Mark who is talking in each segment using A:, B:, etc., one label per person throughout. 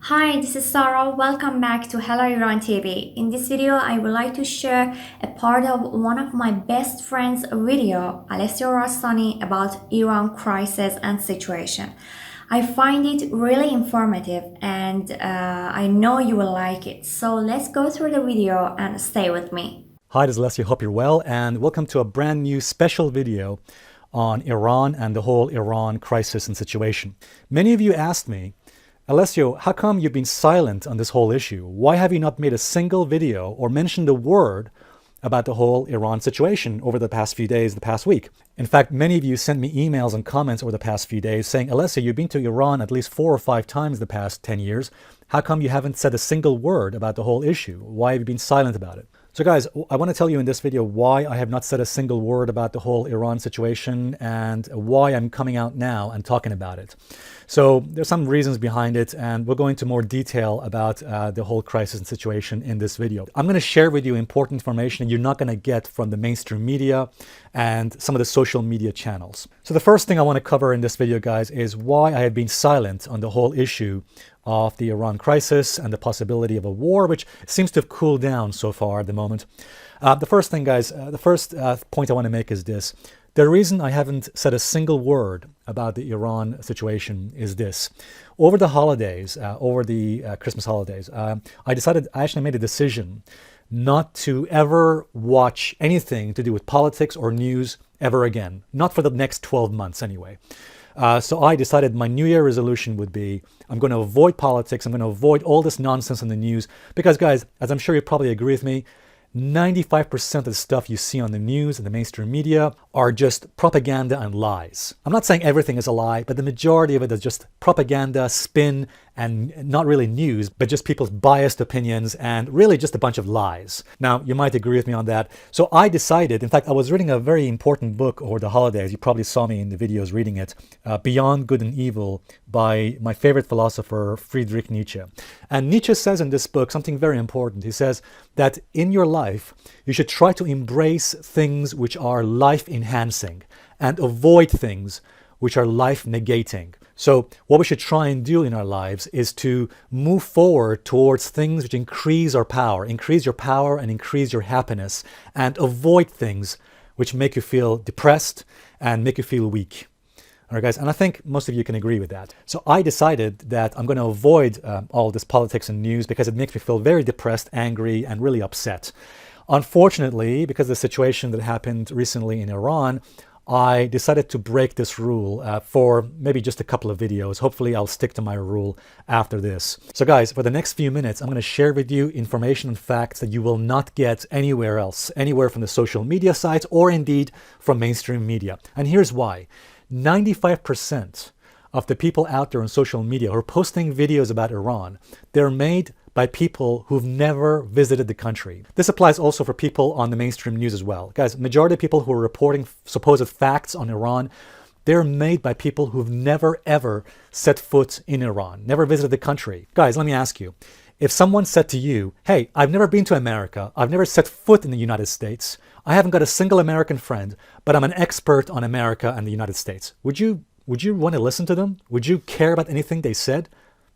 A: Hi, this is Sarah. Welcome back to Hello Iran TV. In this video, I would like to share a part of one of my best friend's video, Alessio Rastani, about Iran crisis and situation. I find it really informative and I know you will like it. So let's go through the video and stay with me.
B: Hi, this is Alessio. Hope you're well, and welcome to a brand new special video on Iran and the whole Iran crisis and situation. Many of you asked me, Alessio, how come you've been silent on this whole issue? Why have you not made a single video or mentioned a word about the whole Iran situation over the past few days, the past week? In fact, many of you sent me emails and comments over the past few days saying, Alessio, you've been to Iran at least 4 or 5 times the past 10 years. How come you haven't said a single word about the whole issue? Why have you been silent about it? So guys, I want to tell you in this video why I have not said a single word about the whole Iran situation and why I'm coming out now and talking about it. So there's some reasons behind it, and we'll go into more detail about the whole crisis and situation in this video. I'm going to share with you important information you're not going to get from the mainstream media and some of the social media channels. So the first thing I want to cover in this video, guys, is why I have been silent on the whole issue of the Iran crisis and the possibility of a war, which seems to have cooled down so far at the moment. The first thing, guys, the first point I want to make is this. The reason I haven't said a single word about the Iran situation is this. Over the holidays, over the Christmas holidays, I actually made a decision not to ever watch anything to do with politics or news ever again. Not for the next 12 months anyway. So I decided my New Year resolution would be, I'm going to avoid politics, I'm going to avoid all this nonsense in the news, because guys, as I'm sure you probably agree with me, 95% of the stuff you see on the news and the mainstream media are just propaganda and lies. I'm not saying everything is a lie, but the majority of it is just propaganda, spin, and not really news, but just people's biased opinions and really just a bunch of lies. Now, you might agree with me on that. So I decided, in fact, I was reading a very important book over the holidays. You probably saw me in the videos reading it, Beyond Good and Evil by my favorite philosopher, Friedrich Nietzsche. And Nietzsche says in this book something very important. He says that in your life, you should try to embrace things which are life-enhancing and avoid things which are life-negating. So what we should try and do in our lives is to move forward towards things which increase your power and increase your happiness, and avoid things which make you feel depressed and make you feel weak. All right, guys, and I think most of you can agree with that. So I decided that I'm going to avoid all this politics and news because it makes me feel very depressed, angry, and really upset. Unfortunately, because of the situation that happened recently in Iran, I decided to break this rule for maybe just a couple of videos. Hopefully I'll stick to my rule after this. So guys, for the next few minutes, I'm going to share with you information and facts that you will not get anywhere else, anywhere from the social media sites or indeed from mainstream media. And here's why. 95% of the people out there on social media who are posting videos about Iran, they're made by people who've never visited the country. This applies also for people on the mainstream news as well. Guys, majority of people who are reporting supposed facts on Iran, they're made by people who've never ever set foot in Iran, never visited the country. Guys, let me ask you, if someone said to you, hey, I've never been to America, I've never set foot in the United States, I haven't got a single American friend, but I'm an expert on America and the United States, would you want to listen to them? Would you care about anything they said?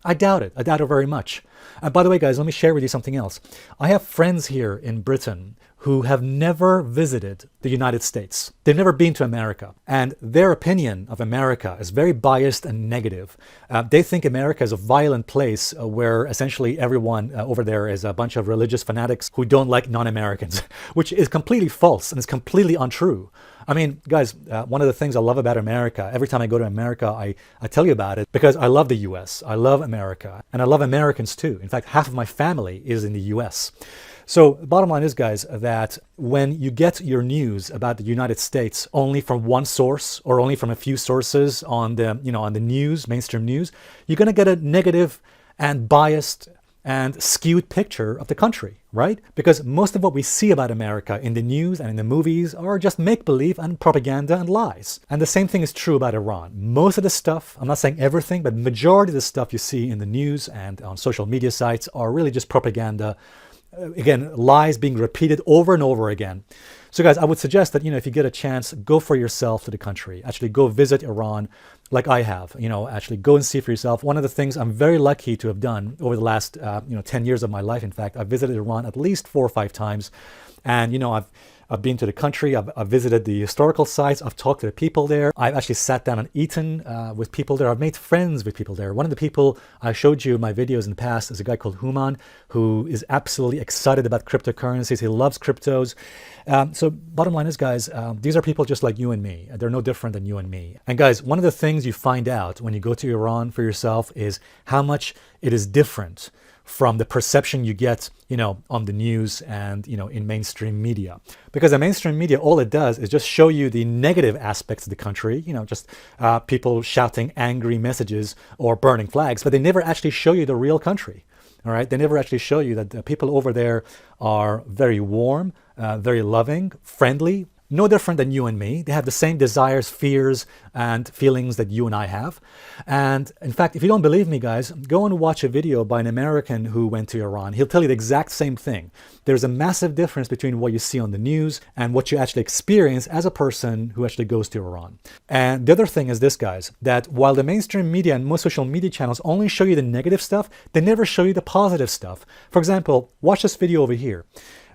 B: I doubt it. I doubt it very much. And by the way, guys, let me share with you something else. I have friends here in Britain who have never visited the United States. They've never been to America. And their opinion of America is very biased and negative. They think America is a violent place where essentially everyone over there is a bunch of religious fanatics who don't like non-Americans, which is completely false and is completely untrue. I mean, guys, one of the things I love about America, every time I go to America, I tell you about it because I love the US. I love America. And I love Americans too. In fact, half of my family is in the US. So the bottom line is, guys, that when you get your news about the United States only from one source or only from a few sources on the, on the news, mainstream news, you're going to get a negative and biased and skewed picture of the country, right? Because most of what we see about America in the news and in the movies are just make-believe and propaganda and lies. And the same thing is true about Iran. Most of the stuff, I'm not saying everything, but the majority of the stuff you see in the news and on social media sites are really just propaganda. Again, lies being repeated over and over again. So guys, I would suggest that, if you get a chance, go for yourself to the country. Actually, go visit Iran. like I have, actually go and see for yourself. One of the things I'm very lucky to have done over the last 10 years of my life, in fact, I've visited Iran at least 4 or 5 times. And I've been to the country, I've visited the historical sites, I've talked to the people there, I've actually sat down and eaten with people there, I've made friends with people there. One of the people I showed you in my videos in the past is a guy called Human, who is absolutely excited about cryptocurrencies. He loves cryptos. So bottom line is, guys, these are people just like you and me. They're no different than you and me. And guys, one of the things you find out when you go to Iran for yourself is how much it is different from the perception you get, on the news and, in mainstream media. Because the mainstream media, all it does is just show you the negative aspects of the country, just people shouting angry messages or burning flags, but they never actually show you the real country. All right, they never actually show you that the people over there are very warm, very loving, friendly, no different than you and me. They have the same desires, fears, and feelings that you and I have. And in fact, if you don't believe me, guys, go and watch a video by an American who went to Iran. He'll tell you the exact same thing. There's a massive difference between what you see on the news and what you actually experience as a person who actually goes to Iran. And the other thing is this, guys, that while the mainstream media and most social media channels only show you the negative stuff, they never show you the positive stuff. For example, watch this video over here.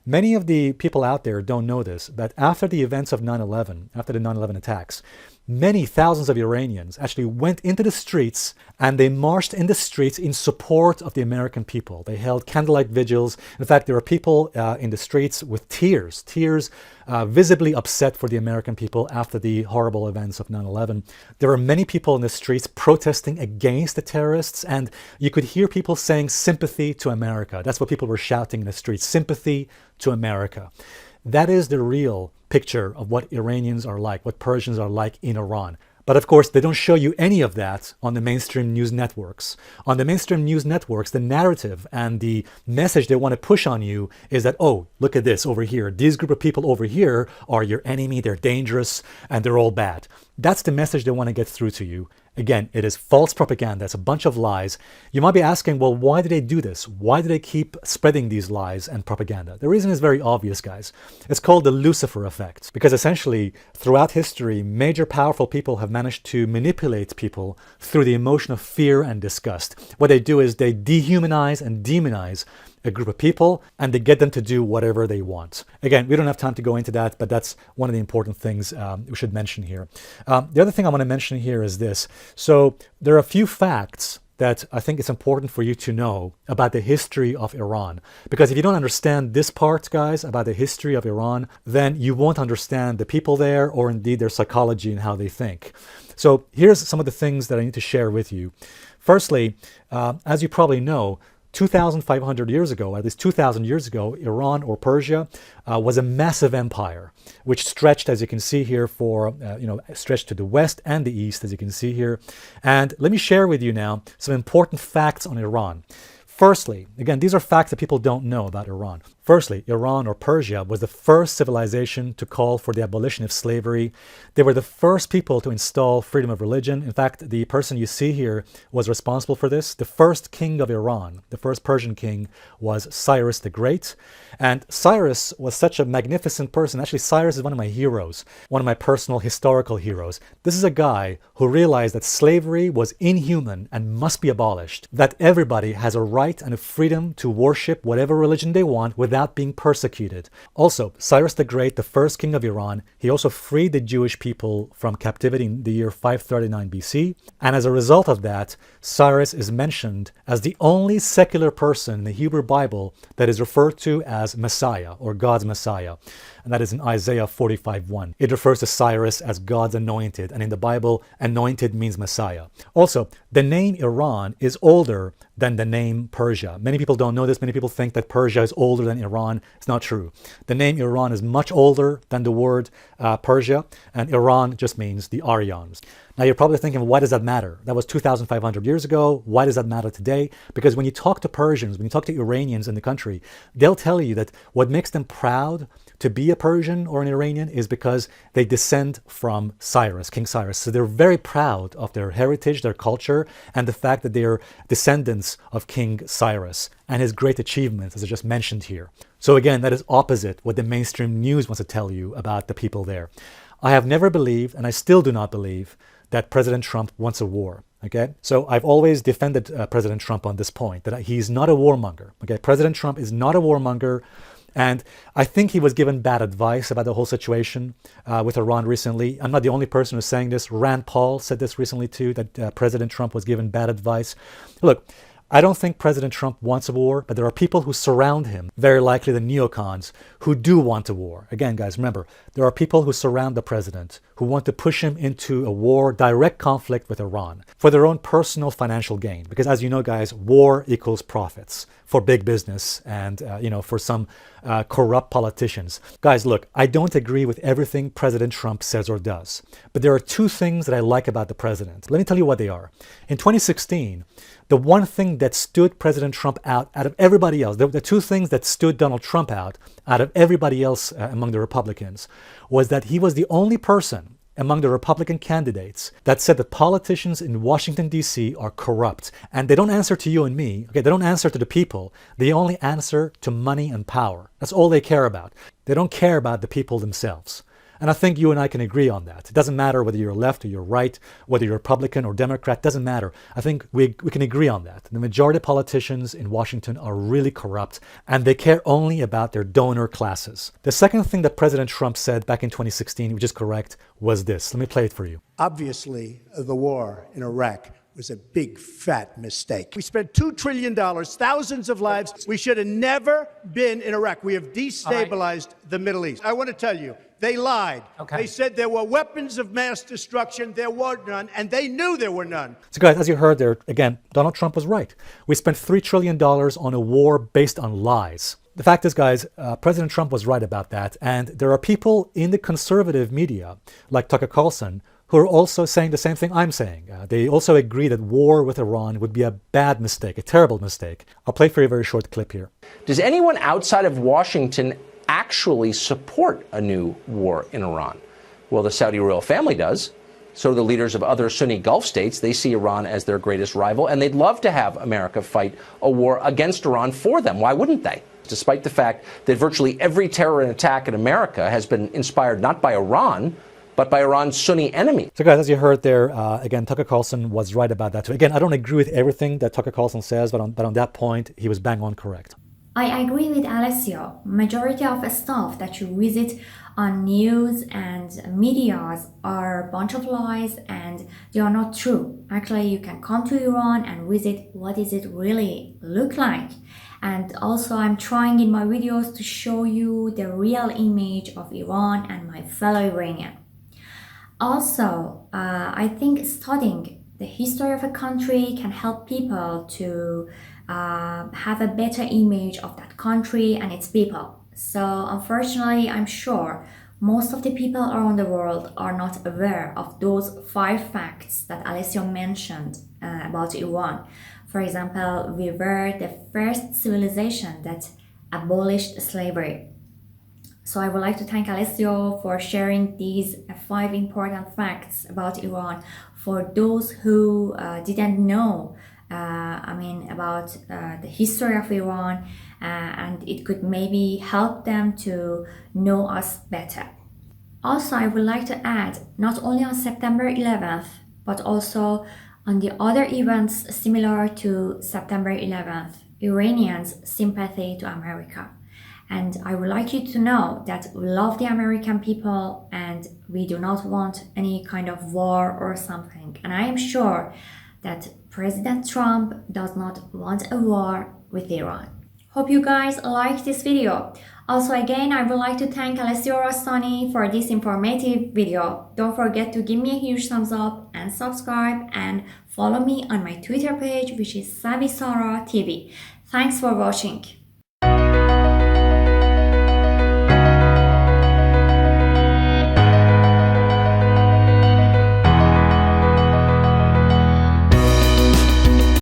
B: Many of the people out there don't know this, but after the events of 9/11, after the 9/11 attacks, many thousands of Iranians actually went into the streets and they marched in the streets in support of the American people. They held candlelight vigils. In fact, there were people in the streets with tears, visibly upset for the American people after the horrible events of 9/11. There were many people in the streets protesting against the terrorists, and you could hear people saying sympathy to America. That's what people were shouting in the streets, sympathy to America. That is the real picture of what Iranians are like, what Persians are like in Iran. But of course, they don't show you any of that on the mainstream news networks. On the mainstream news networks, the narrative and the message they want to push on you is that, oh, look at this over here. These group of people over here are your enemy, they're dangerous, and they're all bad. That's the message they want to get through to you. Again, it is false propaganda. It's a bunch of lies. You might be asking, well, why do they do this? Why do they keep spreading these lies and propaganda? The reason is very obvious, guys. It's called the Lucifer effect. Because essentially, throughout history, major powerful people have managed to manipulate people through the emotion of fear and disgust. What they do is they dehumanize and demonize a group of people, and they get them to do whatever they want. Again, we don't have time to go into that, but that's one of the important things we should mention here. The other thing I want to mention here is this. So there are a few facts that I think it's important for you to know about the history of Iran. Because if you don't understand this part, guys, about the history of Iran, then you won't understand the people there or indeed their psychology and how they think. So here's some of the things that I need to share with you. Firstly, as you probably know, 2,500 years ago, at least 2,000 years ago, Iran or Persia was a massive empire, which stretched, as you can see here, stretched to the west and the east, as you can see here. And let me share with you now some important facts on Iran. Firstly, again, these are facts that people don't know about Iran. Firstly, Iran or Persia was the first civilization to call for the abolition of slavery. They were the first people to install freedom of religion. In fact, the person you see here was responsible for this. The first king of Iran, the first Persian king, was Cyrus the Great. And Cyrus was such a magnificent person. Actually, Cyrus is one of my heroes, one of my personal historical heroes. This is a guy who realized that slavery was inhuman and must be abolished, that everybody has a right and a freedom to worship whatever religion they want without being persecuted. Also, Cyrus the Great, the first king of Iran, he also freed the Jewish people from captivity in the year 539 BC. And as a result of that, Cyrus is mentioned as the only secular person in the Hebrew Bible that is referred to as Messiah or God's Messiah. And that is in Isaiah 45:1. It refers to Cyrus as God's anointed. And in the Bible, anointed means Messiah. Also, the name Iran is older than the name Persia. Many people don't know this. Many people think that Persia is older than Iran. It's not true. The name Iran is much older than the word Persia, and Iran just means the Aryans. Now you're probably thinking, why does that matter? That was 2,500 years ago. Why does that matter today? Because when you talk to Persians, when you talk to Iranians in the country, they'll tell you that what makes them proud to be a Persian or an Iranian is because they descend from Cyrus, King Cyrus. So they're very proud of their heritage, their culture, and the fact that they're descendants of King Cyrus and his great achievements, as I just mentioned here. So again, that is opposite what the mainstream news wants to tell you about the people there. I have never believed, and I still do not believe, that President Trump wants a war. Okay, so I've always defended President Trump on this point, that he's not a warmonger. Okay, President Trump is not a warmonger. And I think he was given bad advice about the whole situation with Iran recently. I'm not the only person who's saying this. Rand Paul said this recently too, that President Trump was given bad advice. Look, I don't think President Trump wants a war, but there are people who surround him, very likely the neocons, who do want a war. Again, guys, remember, there are people who surround the president, who want to push him into a war, direct conflict with Iran, for their own personal financial gain. Because as you know, guys, war equals profits for big business and, for some corrupt politicians. Guys, look, I don't agree with everything President Trump says or does, but there are two things that I like about the president. Let me tell you what they are. In 2016, the one thing that stood President Trump out of everybody else, the two things that stood Donald Trump out of everybody else among the Republicans, was that he was the only person among the Republican candidates that said that politicians in Washington, D.C. are corrupt. And they don't answer to you and me. Okay, they don't answer to the people. They only answer to money and power. That's all they care about. They don't care about the people themselves. And I think you and I can agree on that. It doesn't matter whether you're left or you're right, whether you're Republican or Democrat, doesn't matter. I think we can agree on that. The majority of politicians in Washington are really corrupt, and they care only about their donor classes. The second thing that President Trump said back in 2016, which is correct, was this. Let me play it for you.
C: Obviously, the war in Iraq was a big, fat mistake. We spent $2 trillion, thousands of lives. We should have never been in Iraq. We have destabilized the Middle East. I want to tell you, they lied. Okay. They said there were weapons of mass destruction. There were none, and they knew there were none.
B: So guys, as you heard there, again, Donald Trump was right. We spent $3 trillion on a war based on lies. The fact is, guys, President Trump was right about that. And there are people in the conservative media, like Tucker Carlson, who are also saying the same thing I'm saying. They also agree that war with Iran would be a bad mistake, a terrible mistake. I'll play for you a very short clip here.
D: Does anyone outside of Washington actually support a new war in Iran? Well, the Saudi royal family does. So do the leaders of other Sunni Gulf states. They see Iran as their greatest rival, and they'd love to have America fight a war against Iran for them. Why wouldn't they? Despite the fact that virtually every terror attack in America has been inspired not by Iran, but by Iran's Sunni enemy.
B: So guys, as you heard there, again, Tucker Carlson was right about that too. Again, I don't agree with everything that Tucker Carlson says, but on that point, he was bang on correct.
A: I agree with Alessio. Majority of stuff that you visit on news and medias are a bunch of lies and they are not true. Actually, you can come to Iran and visit what does it really look like. And also I'm trying in my videos to show you the real image of Iran and my fellow Iranian. Also, I think studying the history of a country can help people to have a better image of that country and its people. So unfortunately, I'm sure most of the people around the world are not aware of those 5 facts that Alessio mentioned about Iran. For example, we were the first civilization that abolished slavery. So I would like to thank Alessio for sharing these 5 important facts about Iran for those who didn't know about the history of Iran, and it could maybe help them to know us better. Also, I would like to add, not only on September 11th, but also on the other events similar to September 11th, Iranians' sympathy to America. And I would like you to know that we love the American people and we do not want any kind of war or something. And I am sure that President Trump does not want a war with Iran. Hope you guys liked this video. Also, again, I would like to thank Alessio Rastani for this informative video. Don't forget to give me a huge thumbs up and subscribe and follow me on my Twitter page, which is Savisara TV. Thanks for watching.